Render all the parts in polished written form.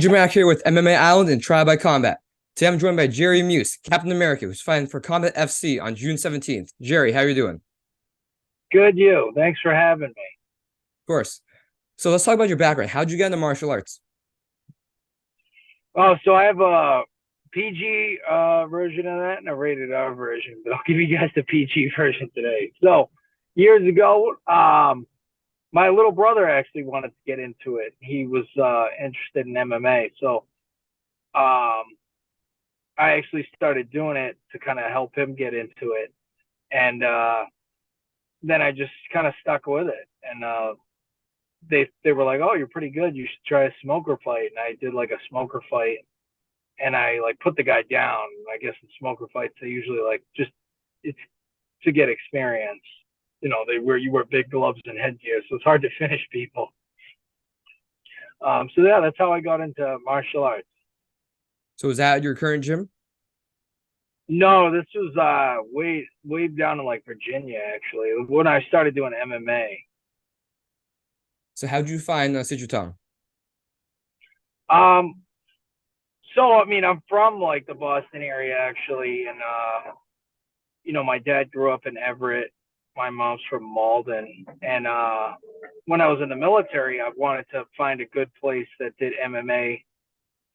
Andrew Mack here with MMA Island and Trial by Combat. Today I'm joined by Gerry Meuse, Captain America, who's fighting for Combat FC on June 17th. Gerry, how are you doing? Of Good, you. Thanks for having me. course. So let's talk about your background. How'd you get into martial arts? Oh, so I have a PG version of that and a rated R version, but I'll give you guys the PG version today. So years ago, my little brother actually wanted to get into it. He was interested in MMA, so um, I actually started doing it to kind of help him get into it, and then I just kind of stuck with it. And they were like, "Oh, you're pretty good. You should try a smoker fight." And I did like a smoker fight, and I like put the guy down. I guess in smoker fights they usually like just it's to get experience. You wear big gloves and headgear, so it's hard to finish people. So yeah, that's how I got into martial arts. So is that your current gym? No, this was way down in like Virginia actually when I started doing MMA. So how'd you find Sichuan? Um, so I mean, I'm from like the Boston area actually, and my dad grew up in Everett. My mom's from Malden, and when I was in the military, I wanted to find a good place that did MMA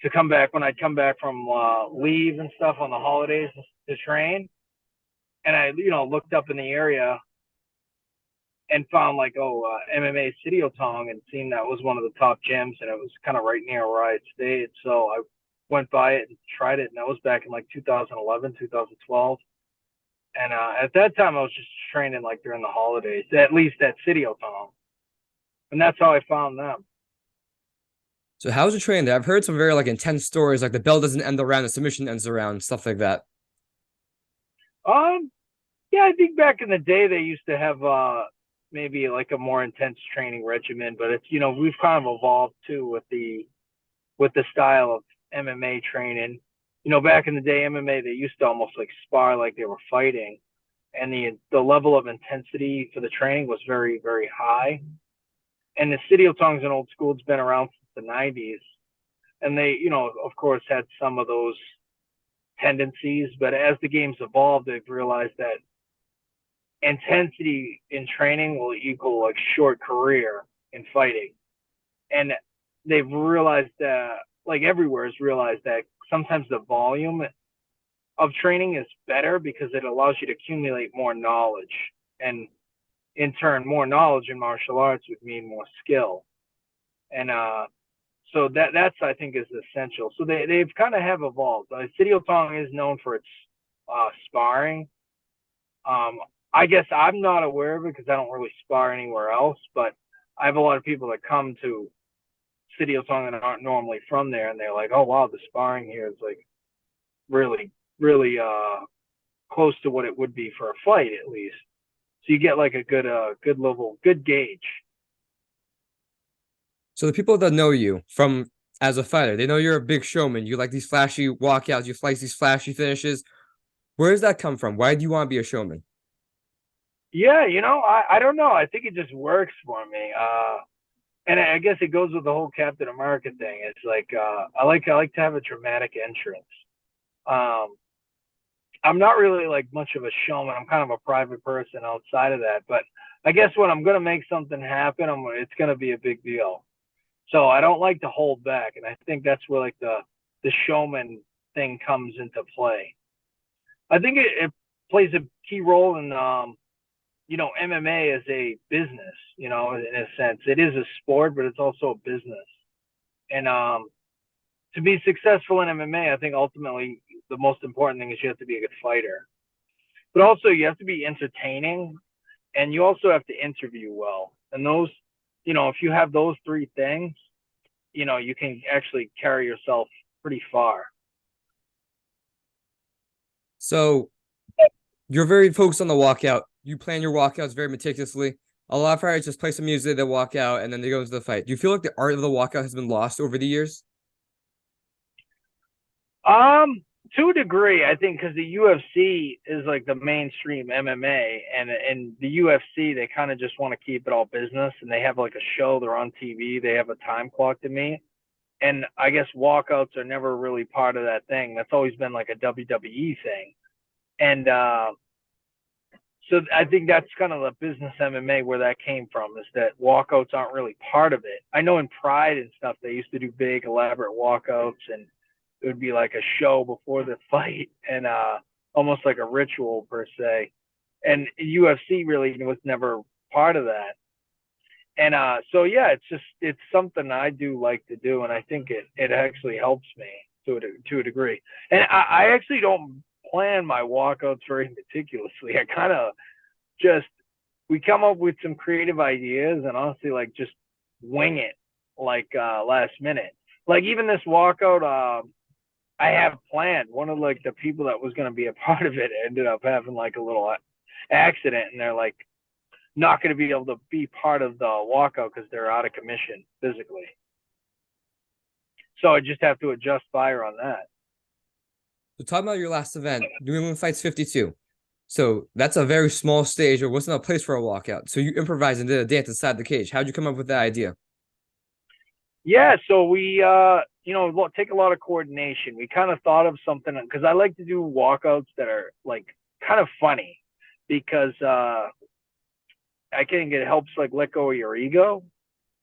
to come back when I'd come back from leave and stuff on the holidays to train. And I, looked up in the area and found like, MMA City Otong, and seen that was one of the top gyms, and it was kind of right near where I stayed. So I went by it and tried it, and that was back in like 2011, 2012. And at that time, I was just training like during the holidays, at least at City Otong, and that's how I found them. So how's the training there? I've heard some very like intense stories, like the bell doesn't end the round, the submission ends the round, stuff like that. Um, yeah, I think back in the day they used to have maybe like a more intense training regimen, but it's we've kind of evolved too with the style of MMA training. Back in the day, MMA they used to almost like spar like they were fighting, and the level of intensity for the training was very very high. And the City of Tongue's an old school; it's been around since the '90s, and they of course had some of those tendencies, but as the game's evolved, they've realized that intensity in training will equal like short career in fighting, and they've realized that like everywhere has realized that sometimes the volume of training is better because it allows you to accumulate more knowledge, and in turn more knowledge in martial arts would mean more skill. And so that's I think is essential. So they've kind of have evolved. City Tong is known for its sparring. um, I guess I'm not aware of it because I don't really spar anywhere else, but I have a lot of people that come to City of Tongue that aren't normally from there, and they're like, "Oh wow, the sparring here is like really, really close to what it would be for a fight, at least." So you get like a good level, good gauge. So the people that know you from as a fighter, they know you're a big showman. You like these flashy walkouts, you like these flashy finishes. Where does that come from? Why do you want to be a showman? Yeah, I don't know. I think it just works for me. And I guess it goes with the whole Captain America thing. It's like I like to have a dramatic entrance. Um, I'm not really like much of a showman. I'm kind of a private person outside of that. But I guess when I'm gonna make something happen, it's gonna be a big deal. So I don't like to hold back, and I think that's where like the showman thing comes into play. I think it plays a key role in MMA as a business. In a sense, it is a sport, but it's also a business. And to be successful in MMA, I think ultimately the most important thing is you have to be a good fighter, but also you have to be entertaining, and you also have to interview well. And those, if you have those three things, you can actually carry yourself pretty far. So you're very focused on the walkout. You plan your walkouts very meticulously. A lot of fighters just play some music, they walk out, and then they go into the fight. Do you feel like the art of the walkout has been lost over the years? To a degree, I think because the UFC is like the mainstream MMA, and the UFC they kind of just want to keep it all business, and they have like a show, they're on TV, they have a time clock to meet, and I guess walkouts are never really part of that thing. That's always been like a WWE thing. And so I think that's kind of the business MMA where that came from, is that walkouts aren't really part of it. I know in Pride and stuff, they used to do big, elaborate walkouts, and it would be like a show before the fight, and almost like a ritual per se. And UFC really was never part of that. And so yeah, it's something I do like to do, and I think it actually helps me to a degree. And I actually don't plan my walkouts very meticulously. I kind of just we come up with some creative ideas, and honestly, like, just wing it, like last minute. Like even this walkout, I have planned. One of like the people that was going to be a part of it ended up having like a little accident, and they're like not going to be able to be part of the walkout because they're out of commission physically. So I just have to adjust fire on that. So talking about your last event, New England Fights 52. So that's a very small stage, or wasn't a place for a walkout. So you improvised and did a dance inside the cage. How'd you come up with that idea? Yeah, so we take a lot of coordination. We kind of thought of something, because I like to do walkouts that are like kind of funny, because I think it helps like let go of your ego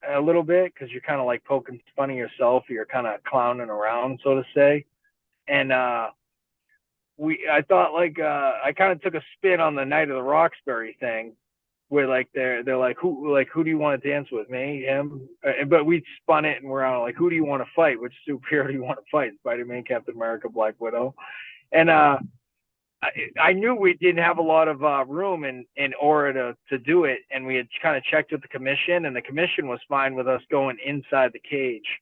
a little bit, because you're kind of like poking fun of yourself, or you're kind of clowning around, so to say. And I thought like I kind of took a spin on the Night of the Roxbury thing, where like they're like, who do you want to dance with, me, him? But we spun it, and we're on like, who do you want to fight? Which superhero do you want to fight? Spider-Man, Captain America, Black Widow. And I knew we didn't have a lot of room in order to do it, and we had kind of checked with the commission, and the commission was fine with us going inside the cage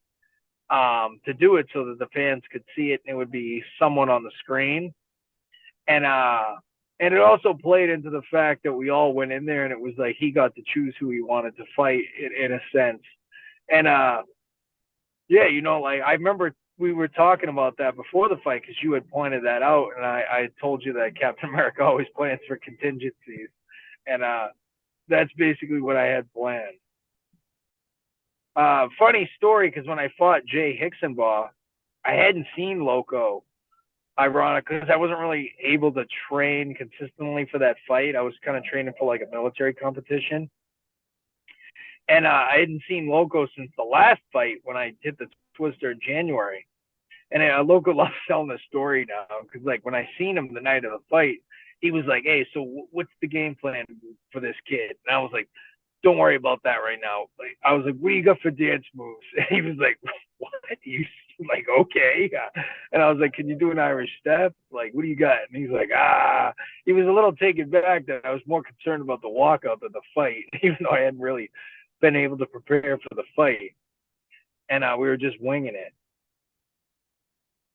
to do it, so that the fans could see it, and it would be someone on the screen. And it also played into the fact that we all went in there, and it was like he got to choose who he wanted to fight in a sense. And yeah, like I remember we were talking about that before the fight, because you had pointed that out, and I told you that Captain America always plans for contingencies, and that's basically what I had planned. Funny story, because when I fought Jay Hicksonbaugh, I hadn't seen Loco. Ironic, because I wasn't really able to train consistently for that fight. I was kind of training for like a military competition, and I hadn't seen Loco since the last fight when I hit the Twister in January. And Loco loves telling the story now, because like when I seen him the night of the fight, he was like, "Hey, so what's the game plan for this kid?" And I was like, "Don't worry about that right now." Like, I was like, "What do you got for dance moves?" And he was like, "What?" You like, okay. And I was like, "Can you do an Irish step? Like, what do you got?" And he's like, he was a little taken back that I was more concerned about the walkout than the fight, even though I hadn't really been able to prepare for the fight. And we were just winging it.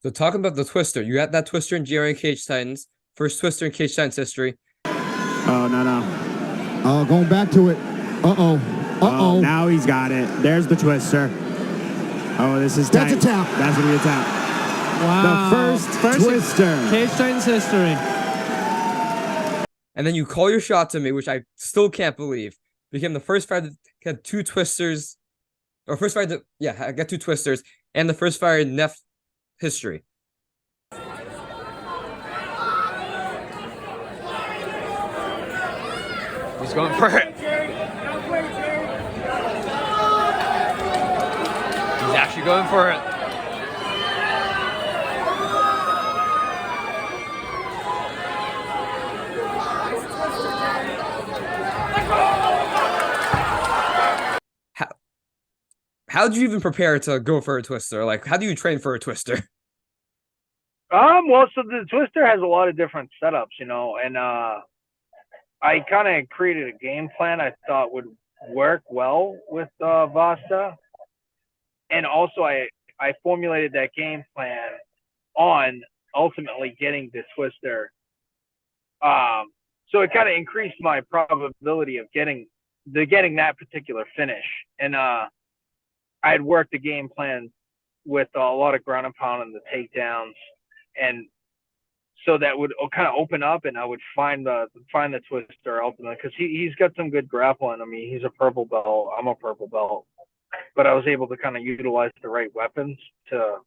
So talking about the Twister, you had that Twister in GRA Cage Titans, first Twister in Cage Titans history. Oh, no. Oh, going back to it. Uh-oh. Uh-oh. Now he's got it. There's the Twister. Oh, this is tight. That's a tap. That's going to be a tap. Wow. The first Twister. Cage Titans history. And then you call your shot to me, which I still can't believe. Became the first fighter to get two Twisters, or first fighter to, I got two Twisters, and the first fighter in NEF history. He's going for it. He's actually going for it. How did you even prepare to go for a Twister? Like, how do you train for a Twister? Well, so the Twister has a lot of different setups, and I kind of created a game plan I thought would work well with Vasta. And also I formulated that game plan on ultimately getting the Twister. So it kind of increased my probability of getting that particular finish. And I had worked the game plan with a lot of ground and pound and the takedowns, and so that would kind of open up, and I would find the Twister ultimately, because he's got some good grappling. I mean, he's a purple belt. I'm a purple belt. but I was able to kind of utilize the right weapons to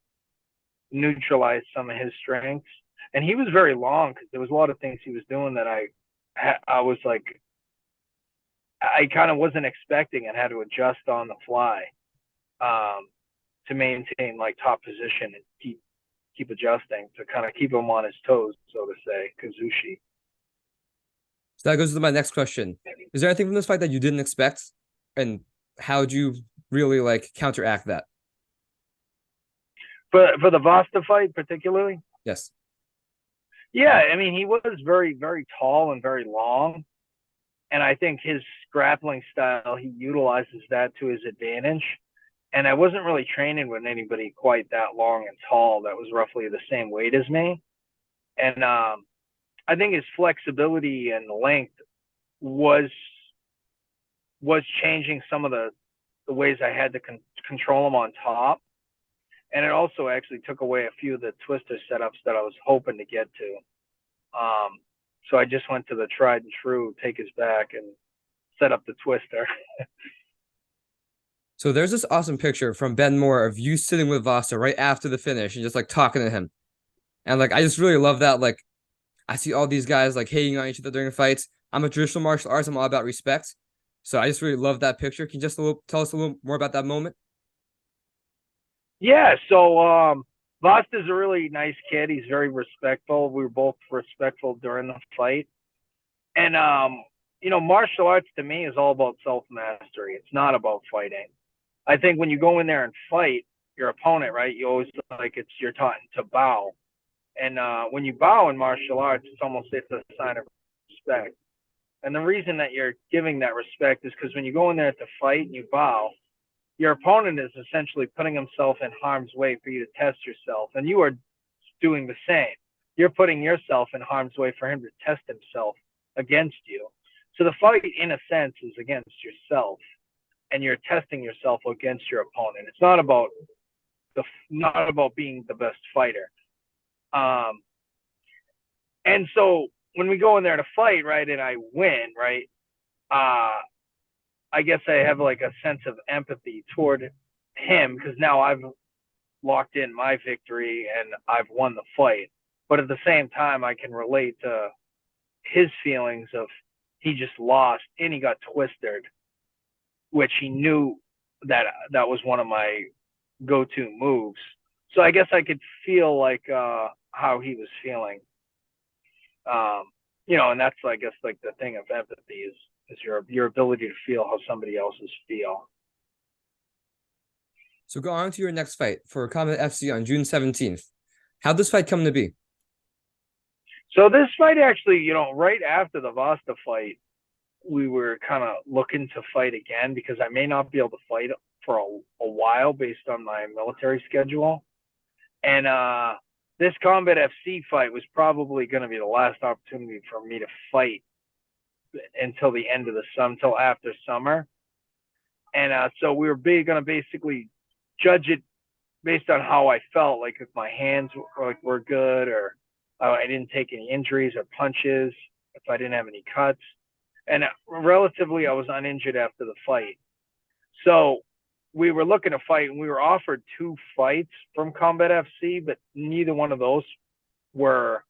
neutralize some of his strengths. And he was very long because there was a lot of things he was doing that I was like, I kind of wasn't expecting and had to adjust on the fly to maintain like top position and keep adjusting to kind of keep him on his toes, so to say, Kazushi. So that goes to my next question. Is there anything from this fight that you didn't expect? And how'd you really like counteract that? For the Vasta fight particularly? Yes. Yeah, I mean, he was very, very tall and very long. And I think his grappling style, he utilizes that to his advantage. And I wasn't really training with anybody quite that long and tall that was roughly the same weight as me. And I think his flexibility and length was changing some of the ways I had to control him on top. And it also actually took away a few of the twister setups that I was hoping to get to. So I just went to the tried and true, take his back and set up the twister. So there's this awesome picture from Ben Moore of you sitting with Vasta right after the finish and just like talking to him. And like I just really love that. Like I see all these guys like hating on each other during fights. I'm a traditional martial arts. I'm all about respect. So I just really love that picture. Can you just tell us a little more about that moment? Yeah, so Vasta's a really nice kid. He's very respectful. We were both respectful during the fight. And martial arts to me is all about self-mastery. It's not about fighting. I think when you go in there and fight your opponent, right, you always you're taught to bow. And when you bow in martial arts, it's a sign of respect. And the reason that you're giving that respect is because when you go in there to fight and you bow, your opponent is essentially putting himself in harm's way for you to test yourself. And you are doing the same. You're putting yourself in harm's way for him to test himself against you. So the fight, in a sense, is against yourself. And you're testing yourself against your opponent. It's not about being the best fighter. And so when we go in there to fight, right, and I win, right, I guess I have like a sense of empathy toward him because now I've locked in my victory and I've won the fight. But at the same time, I can relate to his feelings of he just lost and he got twisted, which he knew that was one of my go-to moves. So I guess I could feel like how he was feeling. And that's, I guess, like the thing of empathy is your ability to feel how somebody else's feel. So go on to your next fight for Combat FC on June 17th. How'd this fight come to be? So this fight actually, right after the Vasta fight, we were kind of looking to fight again because I may not be able to fight for a while based on my military schedule. And this Combat FC fight was probably going to be the last opportunity for me to fight until the end of until after summer. And so we were going to basically judge it based on how I felt, like if my hands were good or I didn't take any injuries or punches, if I didn't have any cuts. And relatively, I was uninjured after the fight. So we were looking to fight, and we were offered 2 fights from Combat FC, but neither one of those were,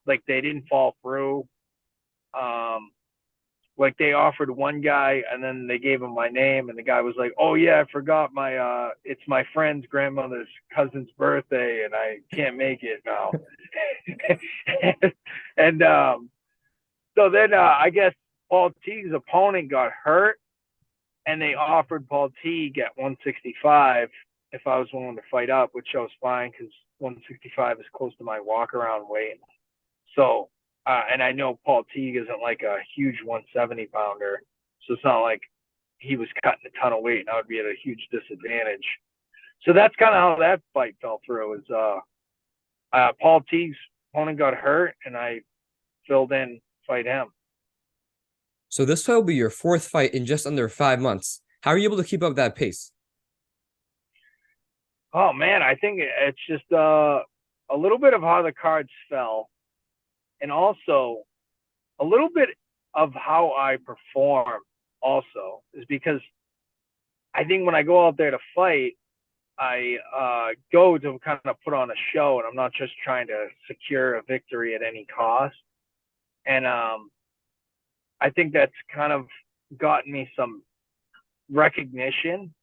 like, they didn't fall through. Like, they offered one guy, and then they gave him my name, and the guy was like, "Oh yeah, I forgot it's my friend's grandmother's cousin's birthday, and I can't make it now." And so then I guess Paul Teague's opponent got hurt, and they offered Paul Teague at 165 if I was willing to fight up, which I was fine because 165 is close to my walk-around weight. So, and I know Paul Teague isn't like a huge 170 pounder, so it's not like he was cutting a ton of weight and I would be at a huge disadvantage. So that's kind of how that fight fell through. Is Paul Teague's opponent got hurt, and I filled in to fight him. So this fight will be your 4th fight in just under 5 months. How are you able to keep up that pace? Oh man, I think it's just a little bit of how the cards fell, and also a little bit of how I perform. Also, is because I think when I go out there to fight, I go to kind of put on a show, and I'm not just trying to secure a victory at any cost. And I think that's kind of gotten me some recognition.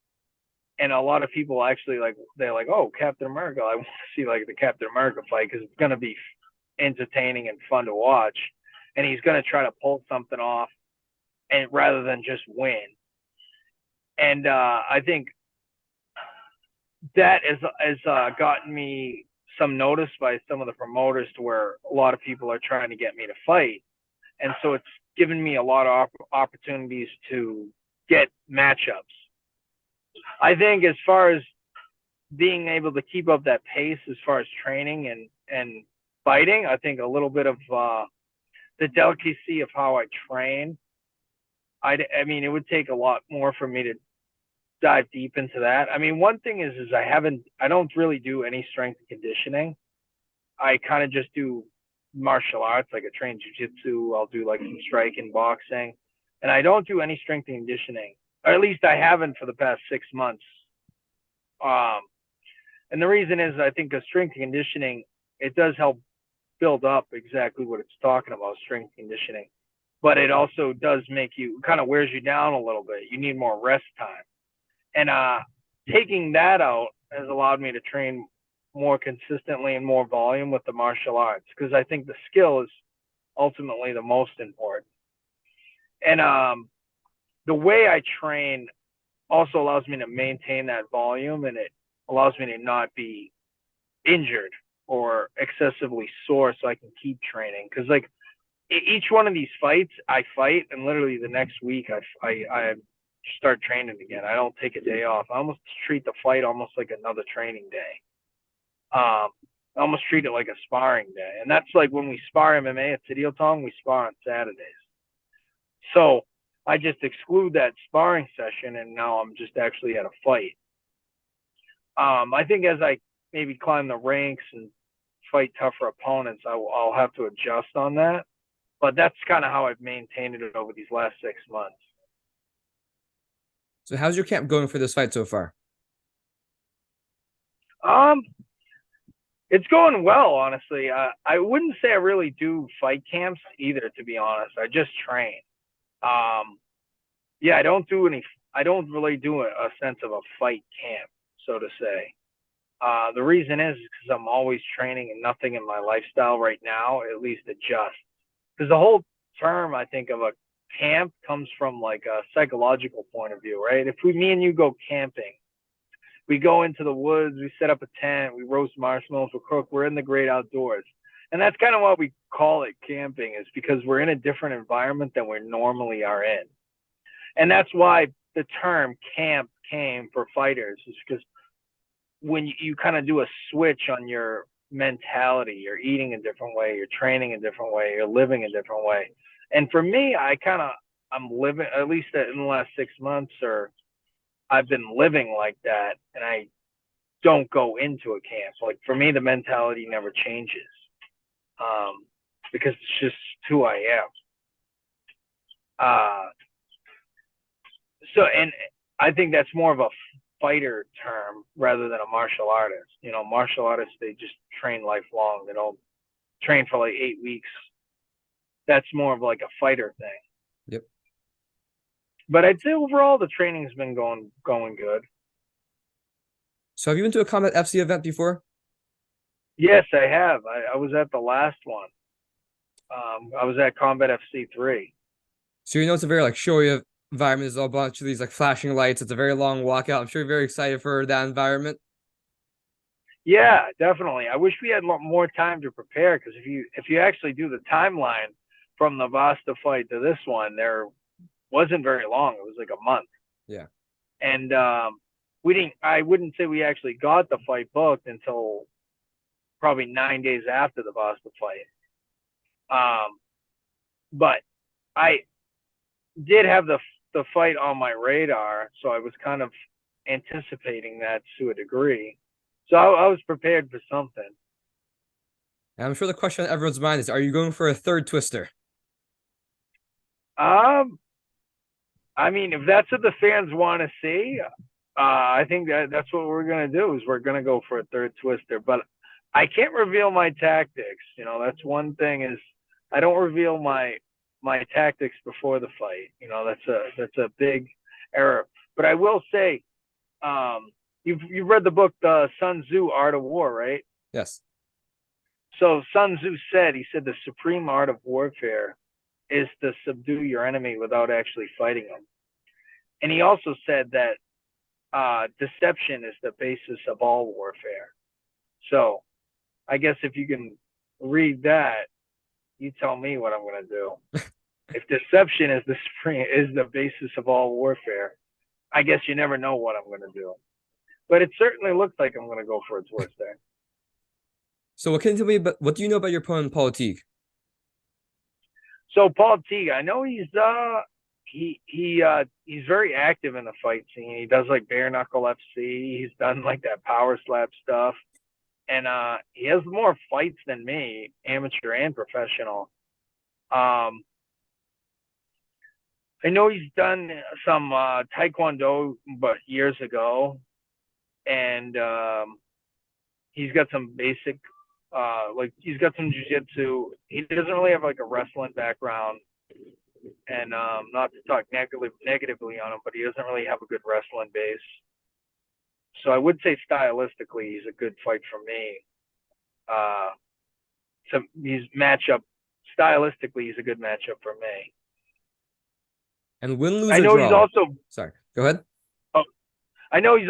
And a lot of people actually they're like, oh, Captain America. I want to see like the Captain America fight because it's going to be entertaining and fun to watch. And he's going to try to pull something off, and rather than just win. And I think that has gotten me some notice by some of the promoters to where a lot of people are trying to get me to fight. And so it's given me a lot of opportunities to get matchups. I think as far as being able to keep up that pace as far as training and fighting, I think a little bit of the delicacy of how I train. I mean, it would take a lot more for me to dive deep into that. I mean, one thing is I don't really do any strength and conditioning. I kind of just do martial arts, like I train jiu-jitsu. I'll do like some striking, boxing, and I don't do any strength and conditioning, or at least I haven't for the past 6 months. And the reason is I think the strength and conditioning, it does help build up exactly what it's talking about, strength and conditioning, but it also does make you kind of wears you down a little bit. You need more rest time. And taking that out has allowed me to train more consistently and more volume with the martial arts, because I think the skill is ultimately the most important. And the way I train also allows me to maintain that volume, and it allows me to not be injured or excessively sore, so I can keep training. Because like each one of these fights I fight, and literally the next week I start training again. I don't take a day off. I almost treat the fight almost like another training day. I almost treat it like a sparring day. And that's like when we spar MMA at City Tong, we spar on Saturdays. So I just exclude that sparring session, and now I'm just actually at a fight. I think as I maybe climb the ranks and fight tougher opponents, I'll have to adjust on that. But that's kind of how I've maintained it over these last 6 months. So how's your camp going for this fight so far? It's going well, honestly. I wouldn't say I really do fight camps either, to be honest. I just train. Yeah, I don't really do a sense of a fight camp, so to say. The reason is because I'm always training, and nothing in my lifestyle right now at least adjusts. Because the whole term, I think, of a camp comes from like a psychological point of view, right? If me and you go camping, we go into the woods, we set up a tent, we roast marshmallows, we cook, we're in the great outdoors. And that's kind of why we call it camping, is because we're in a different environment than we normally are in. And that's why the term camp came for fighters, is because when you kind of do a switch on your mentality, you're eating a different way, you're training a different way, you're living a different way. And for me, I'm living, at least in the last 6 months, or I've been living like that, and I don't go into a camp. So like for me, the mentality never changes, because it's just who I am. So, and I think that's more of a fighter term rather than a martial artist. You know, martial artists, they just train lifelong. They don't train for like 8 weeks. That's more of like a fighter thing. Yep. But I'd say overall the training's been going good. So have you been to a Combat FC event before? Yes, I have. I was at the last one. I was at Combat FC 3. So you know it's a very like showy environment. There's a bunch of these like flashing lights. It's a very long walkout. I'm sure you're very excited for that environment. Yeah, definitely. I wish we had more time to prepare, because if you actually do the timeline from the Vasta fight to this one, there wasn't very long. It was like a month. Yeah. And I wouldn't say we actually got the fight booked until probably 9 days after the Vasta fight. But I did have the fight on my radar, so I was kind of anticipating that to a degree. So I was prepared for something. And I'm sure the question on everyone's mind is, are you going for a third twister? I I mean, if that's what the fans want to see, I think that's what we're gonna do. Is we're gonna go for a third twister, but I can't reveal my tactics. You know, that's one thing is I don't reveal my tactics before the fight. You know, that's a big error. But I will say, you've read the book, the Sun Tzu Art of War, right? Yes. So Sun Tzu he said the supreme art of warfare is to subdue your enemy without actually fighting them. And he also said that deception is the basis of all warfare. So I guess if you can read that, you tell me what I'm going to do. If deception is the basis of all warfare, I guess you never know what I'm going to do. But it certainly looks like I'm going to go for a twist there. So what can you tell me about what do you know about your opponent, Paul Teague? So Paul Teague, I know he's very active in the fight scene. He does like bare knuckle FC. He's done like that power slap stuff, and he has more fights than me, amateur and professional. I know he's done some taekwondo, but years ago, and he's got some basic, like he's got some jiu-jitsu. He doesn't really have like a wrestling background, and not to talk negatively on him, but he doesn't really have a good wrestling base. So I would say stylistically, he's a good fight for me. So stylistically, he's a good matchup for me. And win, lose, I or know draw. he's also. Sorry, go ahead. I know he's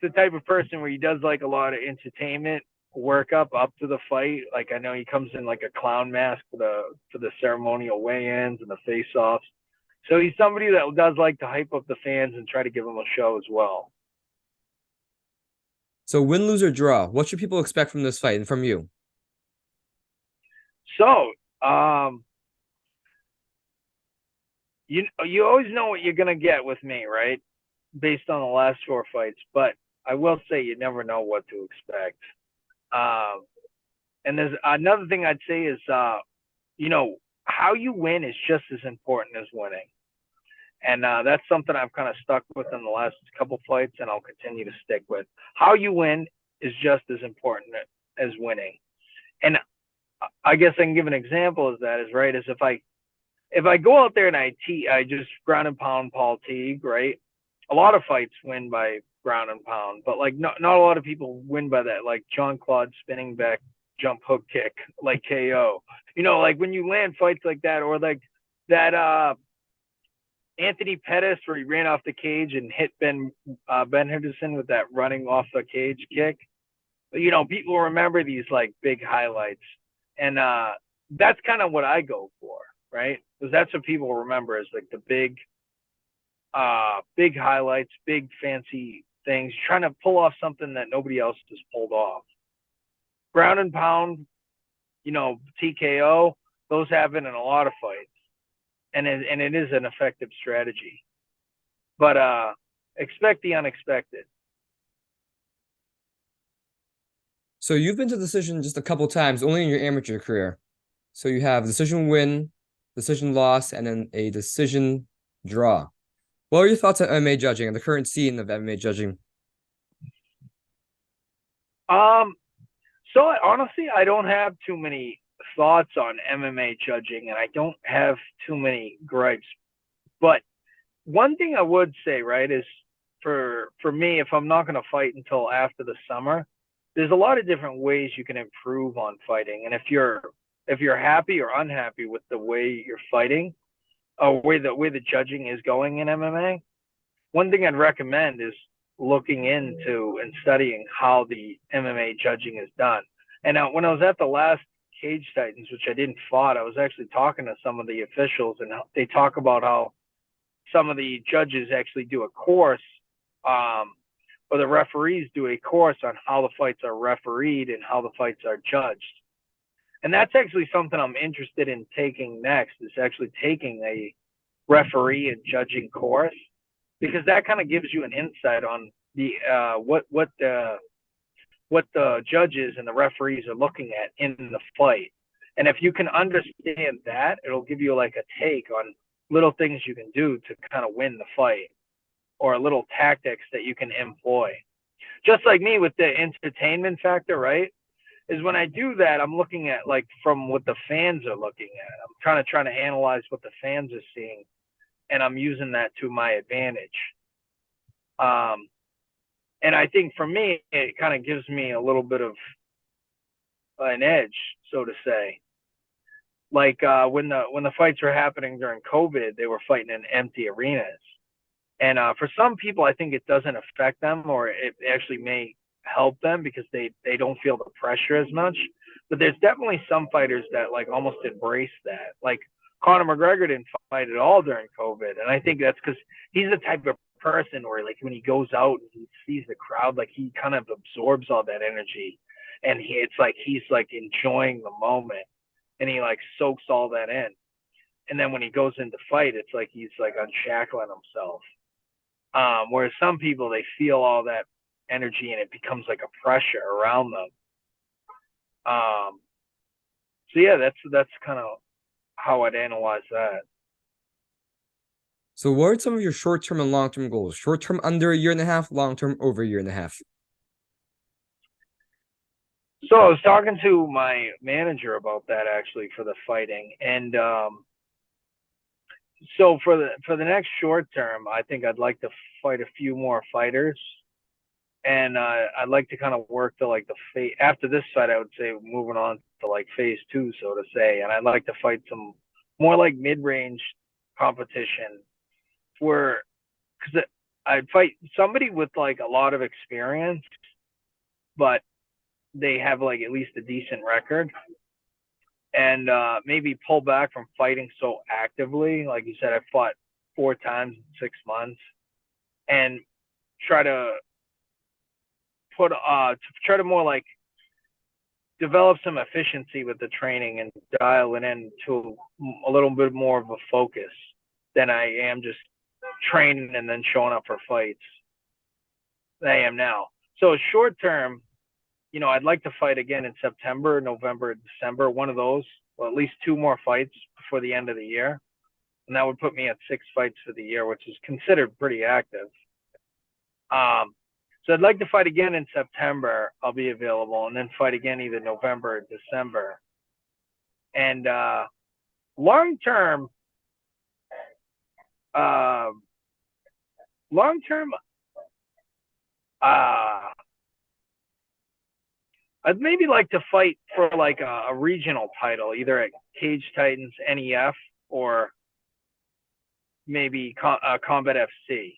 the type of person where he does like a lot of entertainment work up to the fight. Like I know he comes in like a clown mask for the ceremonial weigh-ins and the face-offs. So he's somebody that does like to hype up the fans and try to give them a show as well. So win, lose, or draw. What should people expect from this fight and from you? So, you always know what you're gonna get with me, right? Based on the last 4 fights, but I will say you never know what to expect. And there's another thing I'd say is, how you win is just as important as winning. And that's something I've kind of stuck with in the last couple fights, and I'll continue to stick with. How you win is just as important as winning. And I guess I can give an example of that. Is right as if I go out there and I just ground and pound Paul Teague, right? A lot of fights win by ground and pound, but like not a lot of people win by that, like Jean-Claude spinning back jump hook kick, like KO. You know, like when you land fights like that, or like that Anthony Pettis where he ran off the cage and hit Ben Henderson with that running off the cage kick. You know, people remember these like big highlights, and that's kind of what I go for, right? Because that's what people remember is like the big highlights, big fancy things, trying to pull off something that nobody else has pulled off. Ground and pound, you know, TKO, those happen in a lot of fights, and it is an effective strategy. But expect the unexpected. So you've been to decision just a couple times, only in your amateur career. So you have decision win, decision loss, and then a decision draw. What are your thoughts on MMA judging and the current scene of MMA judging? So honestly, I don't have too many thoughts on MMA judging, and I don't have too many gripes. But one thing I would say, right, is for me, if I'm not going to fight until after the summer, there's a lot of different ways you can improve on fighting. And if you're happy or unhappy with the way you're fighting, or way the judging is going in MMA, one thing I'd recommend is looking into and studying how the MMA judging is done. And when I was at the last Cage Titans, which I didn't fight, I was actually talking to some of the officials, and they talk about how some of the judges actually do a course, or the referees do a course on how the fights are refereed and how the fights are judged. And that's actually something I'm interested in taking next, is actually taking a referee and judging course, because that kind of gives you an insight on the what the judges and the referees are looking at in the fight. And if you can understand that, it'll give you like a take on little things you can do to kind of win the fight, or little tactics that you can employ. Just like me with the entertainment factor, right? Is when I do that, I'm looking at like from what the fans are looking at. I'm trying to analyze what the fans are seeing, and I'm using that to my advantage. And I think for me, it kind of gives me a little bit of an edge, so to say. Like when the fights were happening during COVID, they were fighting in empty arenas, and for some people, I think it doesn't affect them, or it actually may help them because they don't feel the pressure as much. But there's definitely some fighters that like almost embrace that. Like Conor McGregor didn't fight at all during COVID, and I think that's because he's the type of person where like when he goes out and he sees the crowd, like he kind of absorbs all that energy, and it's like he's like enjoying the moment, and he like soaks all that in. And then when he goes into fight, it's like he's like unshackling himself. Whereas some people, they feel all that energy and it becomes like a pressure around them. So yeah, that's kind of how I'd analyze that. So what are some of your short-term and long-term goals? Short-term under a year and a half, long-term over a year and a half. So I was talking to my manager about that actually for the fighting, and so for the next short term, I think I'd like to fight a few more fighters, and I'd like to kind of work to like the after this fight. I would say moving on to like phase 2, so to say, and I'd like to fight some more like mid-range competition, where because I'd fight somebody with like a lot of experience, but they have like at least a decent record, and maybe pull back from fighting so actively. Like you said, I fought 4 times in 6 months, and try to try to more like develop some efficiency with the training and dial it in to a little bit more of a focus than I am just training and then showing up for fights than I am now. So short term, I'd like to fight again in September, November, December, one of those, or at least 2 more fights before the end of the year. And that would put me at 6 fights for the year, which is considered pretty active. So I'd like to fight again in September. I'll be available, and then fight again either November or December. And long term, I'd maybe like to fight for like a regional title, either at Cage Titans, NEF, or maybe Combat FC.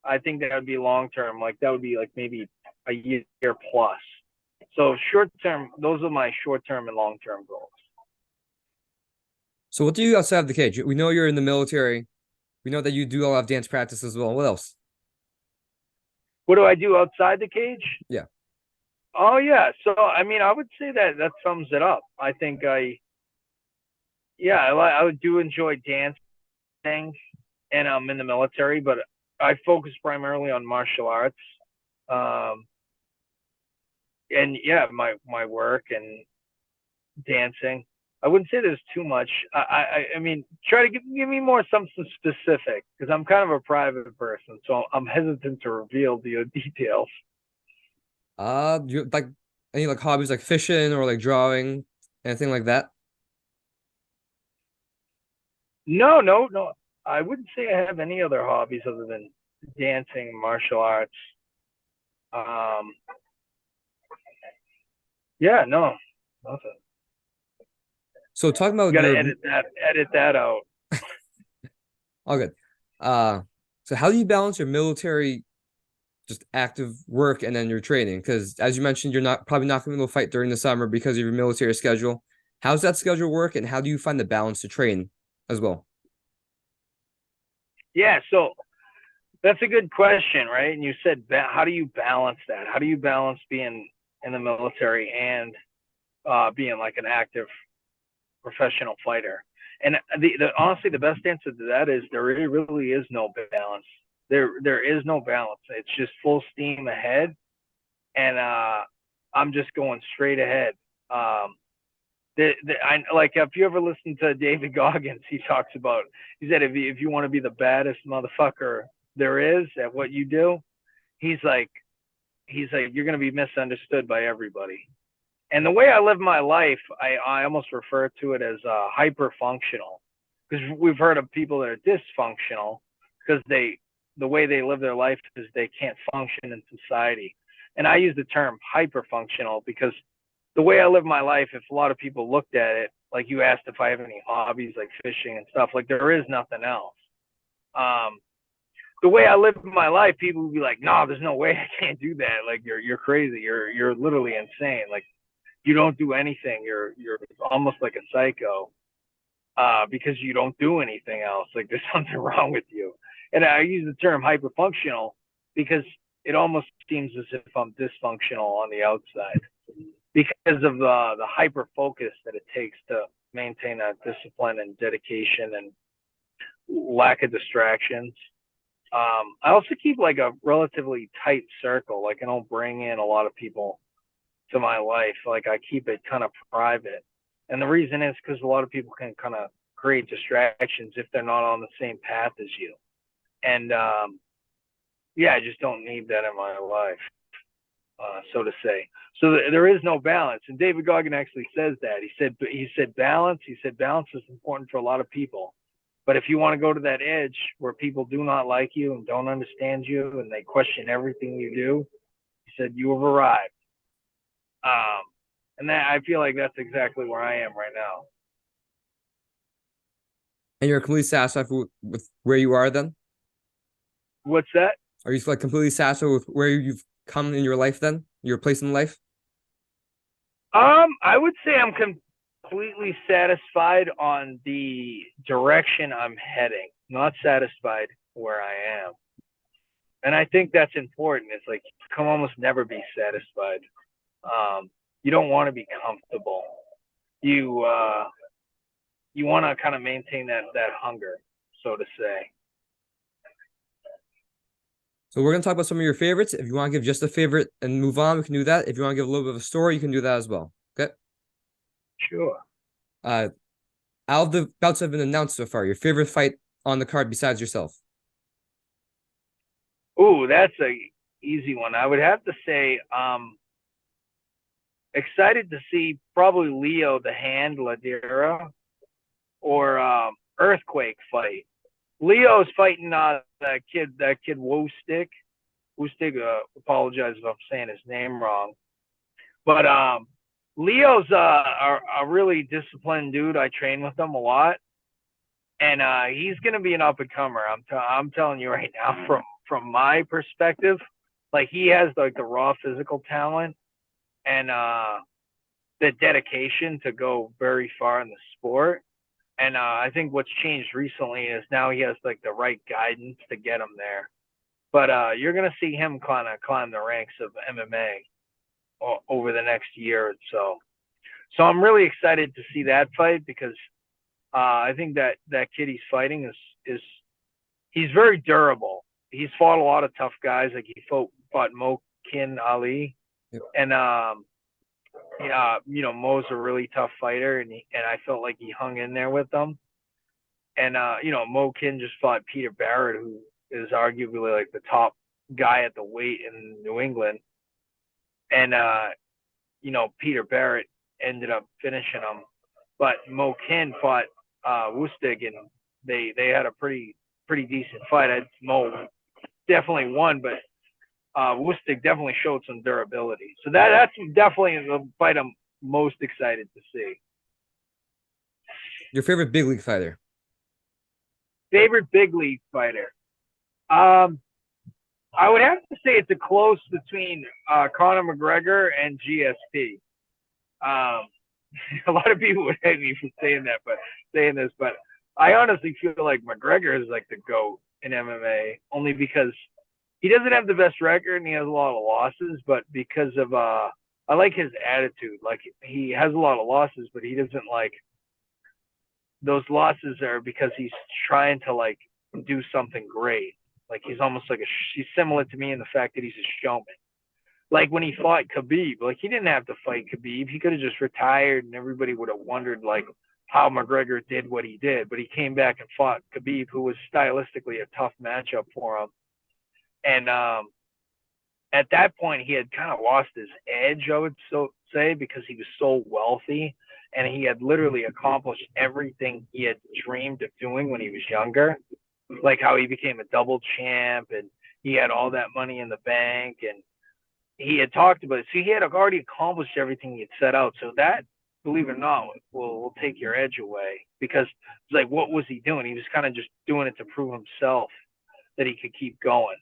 I think that would be long term. Like that would be like maybe a year plus. So short term, those are my short term and long term goals. So what do you do outside of the cage? We know you're in the military. We know that you do a lot of dance practice as well. What else? What do I do outside the cage? Yeah. Oh yeah. So I mean, I would say that sums it up. I think I would do enjoy dancing, and I'm in the military, but I focus primarily on martial arts. And yeah, my work and dancing. I wouldn't say there's too much. I mean, try to give me more something specific, because I'm kind of a private person, so I'm hesitant to reveal the details. Do you like any like hobbies like fishing or like drawing, anything like that? No. I wouldn't say I have any other hobbies other than dancing, martial arts. Yeah, no, nothing. So talking You about gotta your edit that out. all good. So how do you balance your military just active work and then your training? Because as you mentioned, you're probably not going to go fight during the summer because of your military schedule. How's that schedule work, and how do you find the balance to train as well? Yeah, so that's a good question, right? And you said, how do you balance that? How do you balance being in the military and being like an active professional fighter? And honestly, the best answer to that is there really is no balance. There is no balance. It's just full steam ahead, and I'm just going straight ahead. I like if you ever listen to David Goggins, he talks about. He said if you want to be the baddest motherfucker there is at what you do, he's like you're gonna be misunderstood by everybody. And the way I live my life, I almost refer to it as hyper functional, because we've heard of people that are dysfunctional because the way they live their life is they can't function in society. And I use the term hyper functional because the way I live my life, if a lot of people looked at it, like you asked if I have any hobbies like fishing and stuff, like there is nothing else. The way I live my life, people would be like, "No, there's no way I can't do that. Like you're crazy. You're literally insane. Like you don't do anything. You're almost like a psycho because you don't do anything else. Like there's something wrong with you." And I use the term hyperfunctional because it almost seems as if I'm dysfunctional on the outside because of the hyper focus that it takes to maintain that discipline and dedication and lack of distractions. I also keep like a relatively tight circle. Like I don't bring in a lot of people to my life. Like I keep it kind of private. And the reason is because a lot of people can kind of create distractions if they're not on the same path as you. And yeah, I just don't need that in my life, so to say. So there is no balance. And David Goggin actually says that. He said balance. He said balance is important for a lot of people. But if you want to go to that edge where people do not like you and don't understand you and they question everything you do, he said you have arrived. And that I feel like that's exactly where I am right now. And you're completely satisfied with where you are then? What's that? Are you like completely satisfied with where you've come in your life then? Your place in life? I would say I'm completely satisfied on the direction I'm heading, not satisfied where I am. And I think that's important. It's like you can almost never be satisfied. You don't want to be comfortable. You want to kind of maintain that hunger, so to say. So we're gonna talk about some of your favorites. If you want to give just a favorite and move on, we can do that. If you want to give a little bit of a story, you can do that as well. Okay. Sure. Out of the bouts that have been announced so far, your favorite fight on the card besides yourself? Ooh, that's a easy one. I would have to say, excited to see probably Leo the Hand Ladera or Earthquake fight. Leo's fighting that kid Wostig. Wostig, apologize if I'm saying his name wrong. But Leo's a really disciplined dude. I train with him a lot. And he's gonna be an up and comer. I'm telling you right now, from my perspective, like he has like the raw physical talent and the dedication to go very far in the sport. And I think what's changed recently is now he has like the right guidance to get him there. But you're gonna see him kind of climb the ranks of MMA over the next year or so. So I'm really excited to see that fight because I think that kid he's fighting is he's very durable. He's fought a lot of tough guys. Like he fought Mo Kin Ali, Yep. and Mo's a really tough fighter, and I felt like he hung in there with them. And Mo Kin just fought Peter Barrett, who is arguably like the top guy at the weight in New England. And Peter Barrett ended up finishing him, but Mo Kin fought Wustig, and they had a pretty decent fight. Mo definitely won, but Wustig definitely showed some durability. So that's definitely the fight I'm most excited to see. Your favorite big league fighter? Favorite big league fighter? I would have to say it's a close between Conor McGregor and GSP. A lot of people would hate me for saying this, but I honestly feel like McGregor is like the GOAT in MMA, only because he doesn't have the best record and he has a lot of losses, but because of I like his attitude. Like he has a lot of losses, but he doesn't like those losses are because he's trying to like do something great. Like he's almost like he's similar to me in the fact that he's a showman. Like when he fought Khabib, like he didn't have to fight Khabib. He could have just retired and everybody would have wondered like how McGregor did what he did. But he came back and fought Khabib, who was stylistically a tough matchup for him. And at that point, he had kind of lost his edge, I would say, because he was so wealthy and he had literally accomplished everything he had dreamed of doing when he was younger, like how he became a double champ and he had all that money in the bank and he had talked about it. So he had already accomplished everything he had set out. So that, believe it or not, will take your edge away because it's like, what was he doing? He was kind of just doing it to prove himself that he could keep going.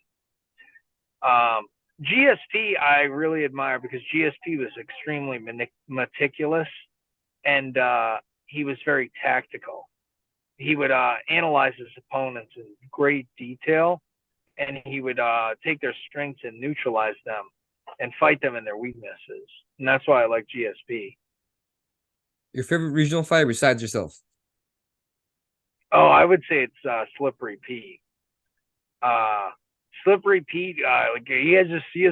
GSP I really admire because GSP was extremely meticulous and he was very tactical. He would analyze his opponents in great detail and he would take their strengths and neutralize them and fight them in their weaknesses. And that's why I like GSP. Your favorite regional fighter besides yourself? Oh, I would say it's Slippery Pete. Slippery Pete, like he has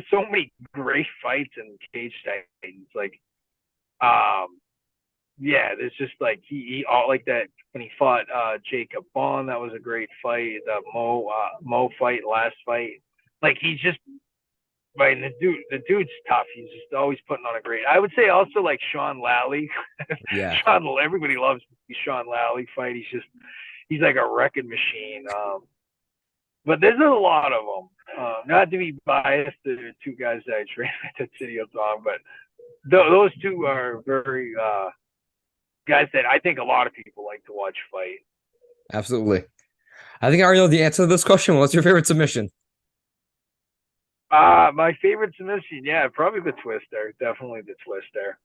so many great fights in cage titans. Like, yeah, there's just like he all like that when he fought Jacob Bond, that was a great fight. The Mo fight, last fight, like he's just right. And the dude's tough. He's just always putting on a great. I would say also like Sean Lally. Yeah. Everybody loves the Sean Lally fight. He's like a wrecking machine. But there's a lot of them. Not to be biased to the two guys that I trained at City of Song, but those two are very guys that I think a lot of people like to watch fight. Absolutely. I think I already know the answer to this question. What's your favorite submission? My favorite submission, yeah, probably the Twister. Definitely the Twister.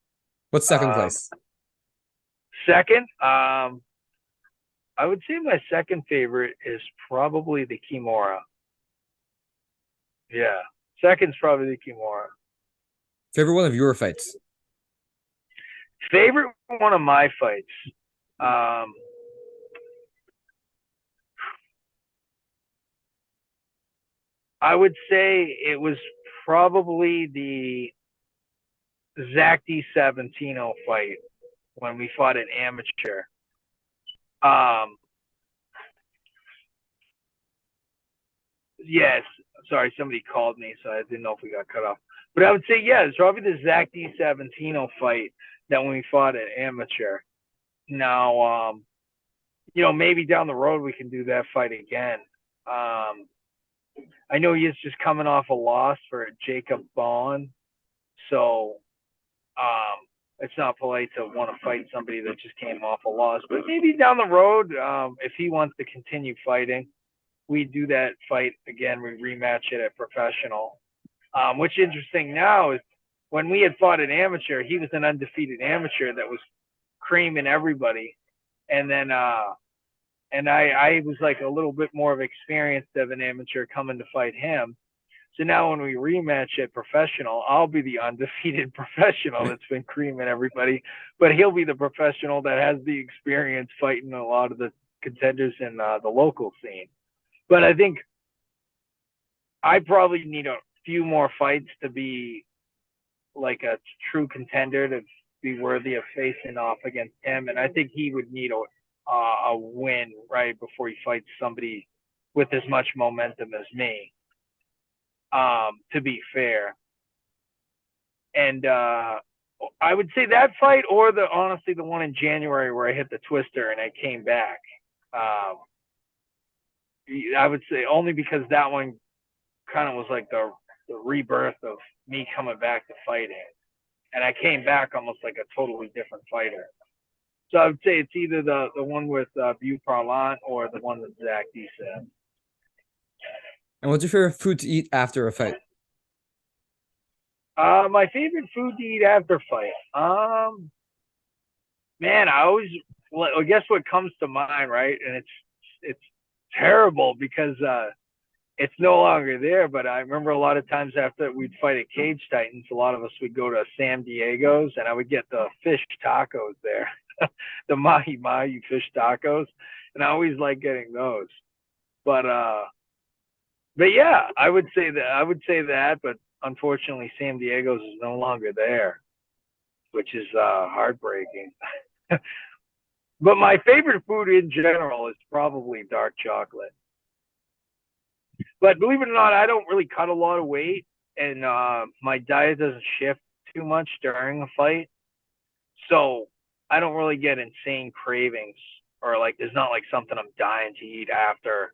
What's second place? Second, I would say my second favorite is probably the Kimura. Yeah, second's probably the Kimura. Favorite one of your fights? Favorite one of my fights. I would say it was probably the Zach DiSavantino fight when we fought an amateur. Yes, sorry, somebody called me, so I didn't know if we got cut off. But I would say, yeah, it's probably the Zach DiSavantino fight that when we fought at amateur. Now, maybe down the road we can do that fight again. I know he is just coming off a loss for Jacob Bond, so it's not polite to want to fight somebody that just came off a loss. But maybe down the road, if he wants to continue fighting, we do that fight again. We rematch it at professional. What's interesting now is when we had fought an amateur, he was an undefeated amateur that was creaming everybody. And then and I was like a little bit more of experienced of an amateur coming to fight him. So now when we rematch at professional, I'll be the undefeated professional that's been creaming everybody, but he'll be the professional that has the experience fighting a lot of the contenders in the local scene. But I think I probably need a few more fights to be like a true contender to be worthy of facing off against him. And I think he would need a win right before he fights somebody with as much momentum as me. To be fair. And I would say that fight or honestly the one in January where I hit the twister and I came back. I would say only because that one kind of was like the rebirth of me coming back to fighting. And I came back almost like a totally different fighter. So I would say it's either the one with Beau Parlant or the one that Zach D said. And what's your favorite food to eat after a fight? My favorite food to eat after a fight. Man, I guess what comes to mind, right? And it's terrible because it's no longer there. But I remember a lot of times after we'd fight at Cage Titans, a lot of us would go to San Diego's, and I would get the fish tacos there, the mahi mahi fish tacos, and I always like getting those. But yeah, I would say that. But unfortunately, San Diego's is no longer there, which is heartbreaking. But my favorite food in general is probably dark chocolate. But believe it or not, I don't really cut a lot of weight, and my diet doesn't shift too much during a fight. So I don't really get insane cravings, or like there's not like something I'm dying to eat after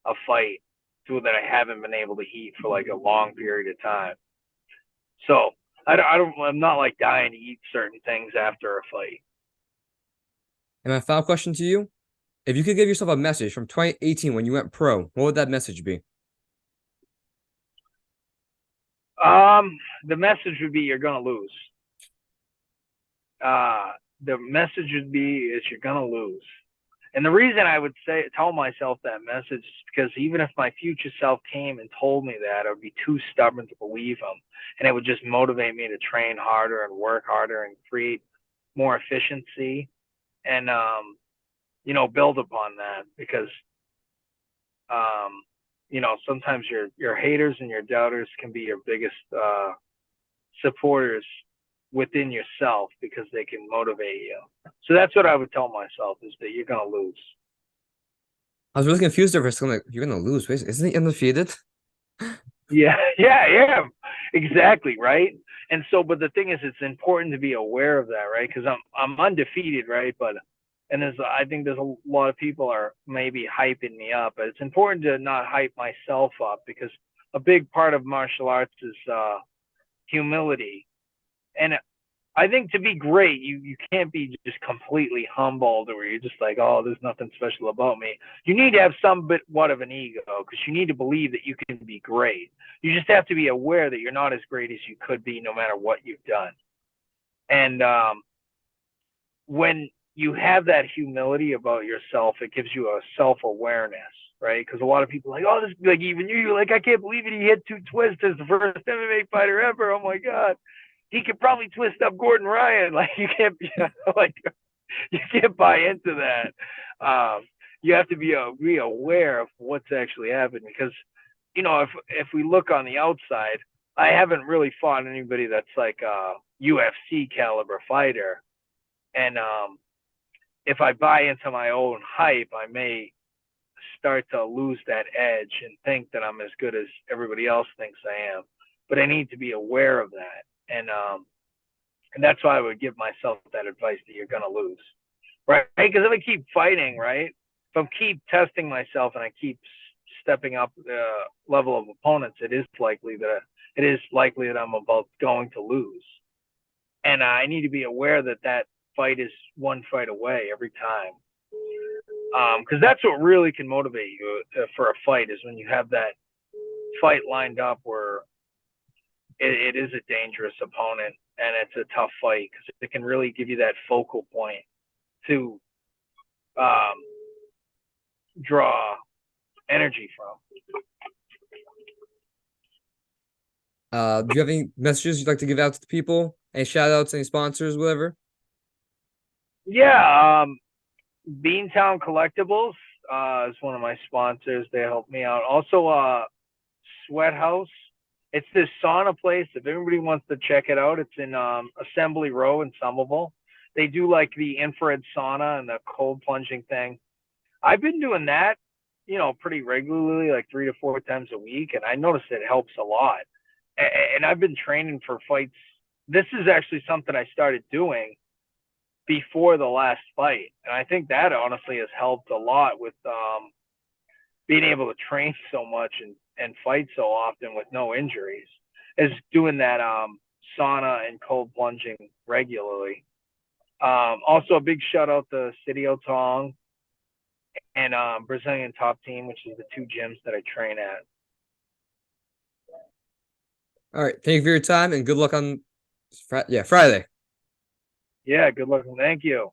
a fight, food that I haven't been able to eat for like a long period of time. So I'm not like dying to eat certain things after a fight. And my final question to you, if you could give yourself a message from 2018 when you went pro, what would that message be? The message would be you're gonna lose. The message would be is you're gonna lose. And the reason I would tell myself that message is because even if my future self came and told me that, I would be too stubborn to believe him, and it would just motivate me to train harder and work harder and create more efficiency, and build upon that, because sometimes your haters and your doubters can be your biggest supporters within yourself, because they can motivate you. So that's what I would tell myself, is that you're gonna lose. I was really confused there for a second. Like, you're gonna lose. Wait, isn't he undefeated? Yeah, exactly, right. And so, but the thing is, it's important to be aware of that, right? Because I'm undefeated, right? But I think there's a lot of people are maybe hyping me up, but it's important to not hype myself up, because a big part of martial arts is humility. And I think to be great, you can't be just completely humbled, or you're just like, oh, there's nothing special about me. You need to have somewhat of an ego, because you need to believe that you can be great. You just have to be aware that you're not as great as you could be, no matter what you've done. And when you have that humility about yourself, it gives you a self-awareness, right? Because a lot of people are like, oh, this, like, even you're like, I can't believe it. He hit 2 twists as the first MMA fighter ever. Oh my God. He could probably twist up Gordon Ryan. Like, you can't be like, you can't buy into that. You have to be aware of what's actually happened, because if we look on the outside, I haven't really fought anybody that's like a UFC caliber fighter, and if I buy into my own hype, I may start to lose that edge and think that I'm as good as everybody else thinks I am. But I need to be aware of that. And that's why I would give myself that advice, that you're going to lose, right? Because if I keep fighting, right, if I keep testing myself and I keep stepping up the level of opponents, it is likely that I'm going to lose. And I need to be aware that fight is one fight away every time. Because that's what really can motivate you for a fight, is when you have that fight lined up where it is a dangerous opponent and it's a tough fight, because it can really give you that focal point to draw energy from. Do you have any messages you'd like to give out to the people? Any shout outs, any sponsors, whatever? Yeah, Beantown Collectibles is one of my sponsors. They help me out. Also, Sweat House. It's this sauna place. If everybody wants to check it out, it's in Assembly Row in Somerville. They do like the infrared sauna and the cold plunging thing. I've been doing that, pretty regularly, like 3 to 4 times a week, and I noticed it helps a lot. And I've been training for fights. This is actually something I started doing before the last fight, and I think that honestly has helped a lot with being able to train so much and fight so often with no injuries, is doing that sauna and cold plunging regularly. Also, a big shout out to City Otong and Brazilian Top Team, which is the 2 gyms that I train at. All right. Thank you for your time, and good luck on Friday. Yeah, good luck. Thank you.